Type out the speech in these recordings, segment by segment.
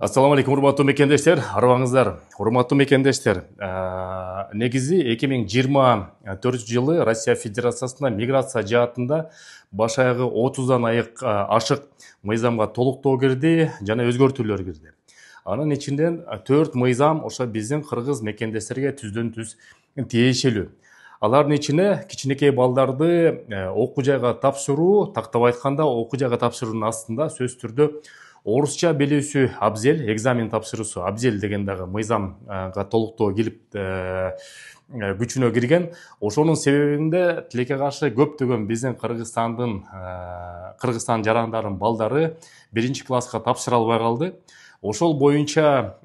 Ассаламу алейкум, урматтуу мекендештер, арыбаңыздар. Урматтуу мекендештер, негизи 2024 жылы Россия Федерациясына миграция жаатында баш аягы 30дан ашык мыйзамга толуктоо кирди жана өзгөртүүлөр кирди. Анын ичинен 4 мыйзам ошо биздин кыргыз мекендештерге түздөн түз тиешелүү. Алардын ичине кичинекей балдарды окуу жайга тапшыруу, тактап айтканда окуу жайга тапшыруунун астында сөзсүз түрдө орусча билүүсү абзел, экзамен тапшыруусу абзел деген дагы мыйзамга толуктоо келип күчүнө кирген. Ошонун себебинде тилекке каршы көптөгөн биздин Кыргызстан жарандарынын балдары 1-класска тапшыра албай калды. Ошол боюнча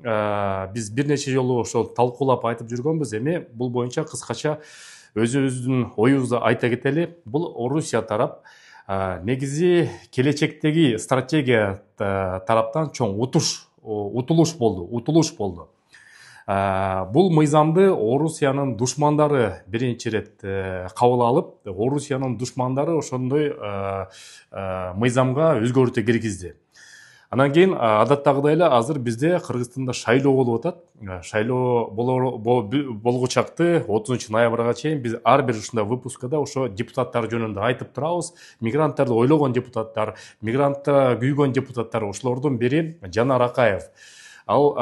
биз бир нече жолу ошол талкуулап айтып жүргөнбүз. Эми бул боюнча кыскача өзүбүздүн оюбузду айта кетели. Бул Орусия тарап негизи келечектеги стратегия тараптан чоң утулуш болду. Бул мыйзамды Орусиянын душмандары биринчи ирет кабыл алып, Орусиянын душмандары ошондой мыйзамга өзгөртүү киргизди. Анан кийин адаттагыдай эле азыр бизде Кыргызстанда шайлоо болуп атат. Шайлоо болгучакты 30 ноябрга чейин биз ар бир ушундай выпускада ошо депутаттар жөнүндө айтып турабыз. Мигранттарды ойлогон депутаттар, мигрантта күйгөн депутаттар, ошолордун бири Жанар Акаев. Ал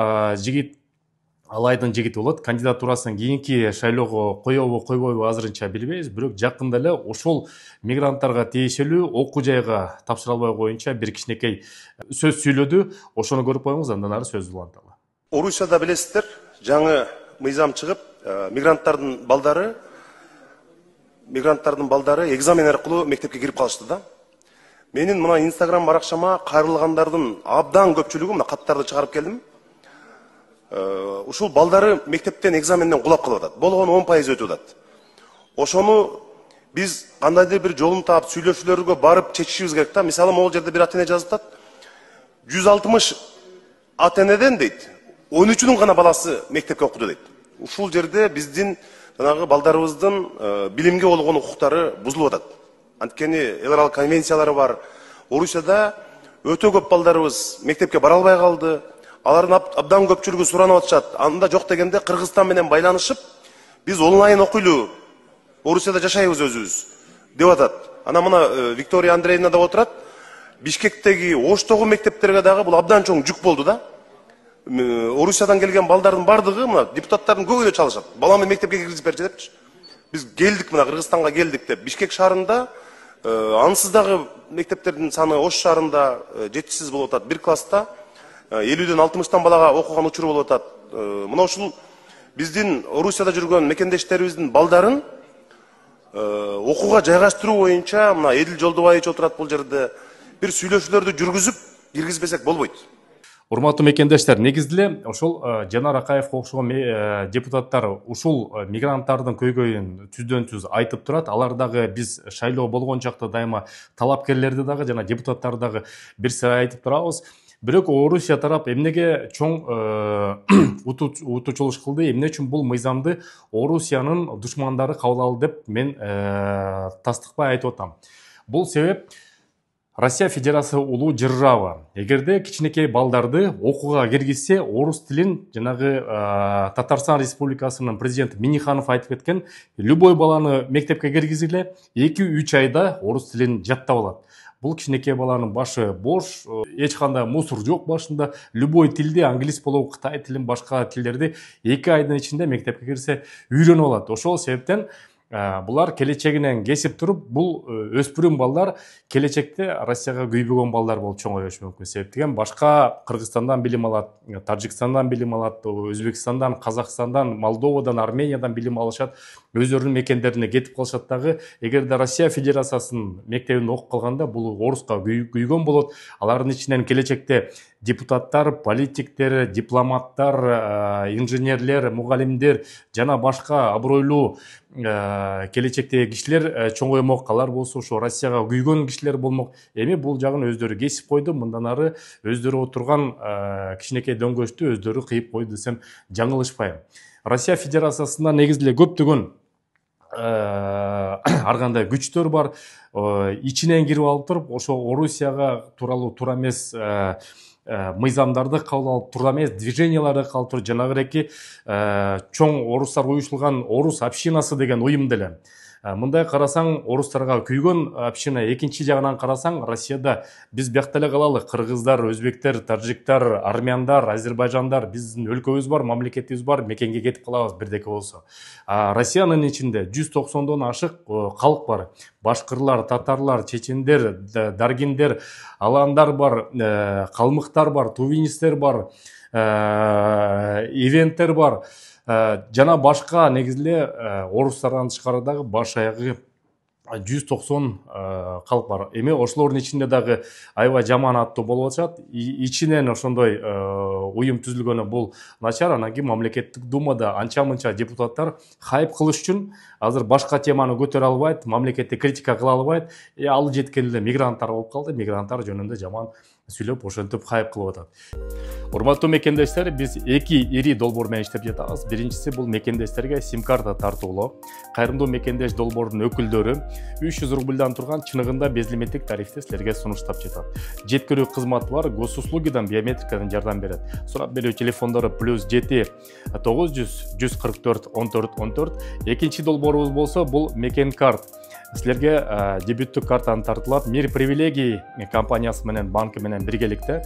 айдын жигити болот. Кандидатурасын кийинки шайлоого коёбу койбойбу азырынча билбейбиз, бирок жакында эле ошол мигранттарга тиешелүү окуу жайга тапшыра албай коюнча бир кичинекей сөз сүйлөдү. Ошону көрүп коюңуз, андан ары сөздү уланталы. Орусияда билесиздер, жаңы мыйзам чыгып, мигранттардын балдары экзамен аркылуу мектепке кирип калышты да. Менин мына Instagram баракчама кайрылгандардын абдан көпчүлүгү мына каттарды чыгарып келдим. Ушул балдары мектептен экзаменден кулап калып атат. Болгону 10% өтүп атат. Ошону биз кандайдыр бир жолун таап сүйлөшүүлөргө барып чечишибиз керек да. Мисалы, могул жерде бир ата-эне жазып атат. 160 ата-энеден дейт, 13-үнүн гана баласы мектепке окуду дейт. Ушул жерде биздин жанагы балдарыбыздын билимге болгон укуктары бузулуп атат. Анткени эл аралык конвенциялары бар. Орусияда өтө көп балдарыбыз мектепке бара албай калды. Алардын абдан көпчүлүгү суранып атышат. Анда жок дегенде Кыргызстан менен байланышып, биз онлайн окуйлу, Орусияда жашайбыз өзүбүз деп атат. Ана мына Виктория Андреевна да отурат. Бишкектеги, Оштогу мектептерге дагы бул абдан чоң жүк болду да. Орусиядан келген балдардын бардыгы мына депутаттардын көбүнө чалышат. Баламды мектепке киргизип берчи депчи. Биз келдик мына Кыргызстанга келдик деп. Бишкек шаарында ансыз дагы мектептердин саны Ош шаарында жетишсиз болуп атат. Бир класста 50-ден 60-тан балага окуган учуру болуп атат. Мына ушул биздин Орусияда жүргөн мекендештерибиздин балдарын окууга жайгаштыруу боюнча мына Эдил Жолдубаевич отурат бул жерде. Бир сүйлөшүүлөрдү жүргүзүп киргизбесек болбойт. Урматтуу мекендештер, негизи эле ошол Жанар Акаевге окшогон депутаттар ушул мигранттардын көйгөйүн түздөн түз айтып турат. Алар дагы биз шайлоо болгон чакта дайыма талапкерлерди дагы жана депутаттарды дагы бир сыйра айтып турабыз. Бирок Орусия тарап эмнеге чоң утуучулук кылды, эмне үчүн бул мыйзамды Орусиянын душмандары кабыл алды деп мен тастыкпай айтып атам. Бул себеп Россия Федерация улуу жыррава. Эгерде кичинекей балдарды окууга киргизсе, орус тилин жанагы Татарстан Республикасынын президенти Миниханов айтып кеткен, любой баланы мектепке киргизгиле 2-3 айда орус тилин жаттап алат. Бул кичинекей баланын башы бош, эч кандай мусор жок башында. Любой тилди, англис болобу, кытай тилин, башка тилдерди 2 айдын ичинде мектепке кирсе үйрөнүп алат. Ошол себептен булар келечегинен кесип туруп, бул өспүрүм балдар келечекте Россияга күйбөгөн балдар болуп чоңоюшу мүмкүн. Себептен башка Кыргызстандан билим алат, Тажикстандан билим алат, Өзбекстандан, Казакстандан, Молдовадан, Армениядан билим алышат, өздөрүнүн мекендерине кетип калышат дагы. Эгерде Россия Федерациясынын мектебинде окуп калганда бул оруска күйгөн болот. Алардын ичинен келечекте депутаттар, политиктер, дипломаттар, инженерлер, мугалимдер жана башка абройлуу келечектеги кишилер чоңоймок. Алар болсо ошо Россияга күйгөн кишилер болмок. Эми бул жагын өздөрү кесип койду. Мындан ары өздөрү отурган кичинекей дөңгөчтү өздөрү кыйып койду десем жаңылышпайм. Россия Федерациясында негизи эле көптөгөн ар кандай күчтөр бар. Ичинен кирип алып туруп, ошо Орусияга тууралуу туура эмес мыйзамдарды кабыл алып туруп эмес, движенияларды кабыл туруп жанагыреки чоң орустар уюшулган орус общинасы деген уюм деле. Мындай карасаң, орустарга күйгөн община, экинчи жагынан карасаң, Россияда биз биякта эле калалы, кыргыздар, өзбектер, таджиктар, армяндар, азербайжандар, биздин өлкөбүз бар, мамлекетибиз бар, мекенге кетип калабыз бирдеке болсо. Россиянын ичинде 190дон ашык калк бар. Башкырлар, татарлар, чечендер, даргиндер, аландар бар, калмыктар бар, тувинистер бар, ивенттер бар. Жана башка негизиле орустардан тышкары дагы баш аягы 190 калк бар. Эми ошолордун ичинде дагы аябай жаман аттуу болуп атышат. Ичинен ошондой уюм түзүлгөнү бул начар. Анан кийин мамлекеттик думада анча-мынча депутаттар хайп кылыш үчүн азыр башка теманы көтөрө албайт, мамлекетти критика кыла албайт. Ал жеткен эле мигранттар болуп калды. Мигранттар жөнүндө жаман сүйлөп, ошентип хайп кылып атат. Урматтуу мекендештер, биз эки ири долбоор менен иштеп жатабыз. Биринчиси бул мекендештерге сим-карта тартуулоо. Кайрымдуу мекендеш долбоордун өкүлдөрү 300 рубльдан турган чыныгында безлимиттик тарифти силерге сунуштап жатат. Жеткирүү кызматы бар, госуслугидан биометрикадан жардам берет. Сурап берүү телефондору +7 900 144 14 14. Экинчи долбоорубуз болсо бул Мекен карт. Силерге дебюттүк картаны тартылат. Мир привилегии компаниясы менен, банкы менен биргеликте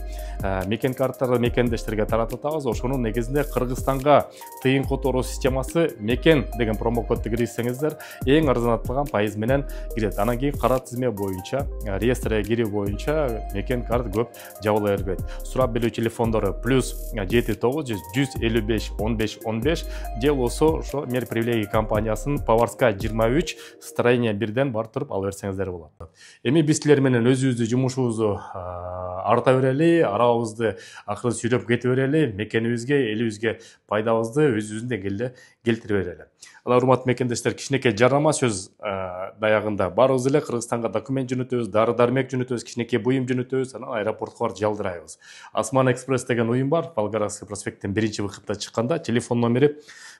Мекен карттарды мекендештерге таратып атабыз. Ошонун негизинде Кыргызстанга тыйын которуу системасы Мекен деген промокодду киргизсеңиздер, эң арзанатылган пайыз менен кирет. Анан кийин кара тизме боюнча, реестрге кирүү боюнча Мекен карт көп жабыла бербейт. Сурап берүү телефондору +7 900 155 15 15 же болсо ошо Мир привилегии компаниясынын Поварская 23 строение 1ден барып туруп ала берсеңиздер болот. Эми биз силер менен өзүбүздүн жумушубузду арта берели, арабызды акырын сүйрөп кете берели, мекенибизге, элибизге пайдабызды өзүбүздүн деңгээлде келтире берели. Ал урматтуу мекендештер, кичинекей жарнама сөз даягында барыбыз эле Кыргызстанга документ жөнөтөбүз, дары-дармек жөнөтөбүз, кичинекей буюм жөнөтөбүз, анан аэропортко барып жалдырайбыз. Осман экспресс деген уюм бар, Волгоградский проспекттен 1-выходта чыкканда, телефон номери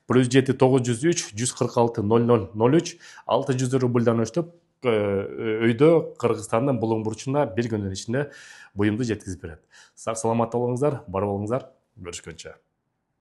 +7 903 146 00 03, 600 рубльдан өчтөп өйдө Кыргызстандын булуң бурчуна бир күндүн ичинде буюмду жеткизип берет. Сак саламат болуңуздар, бар болуңуздар, көрүшкөнчө.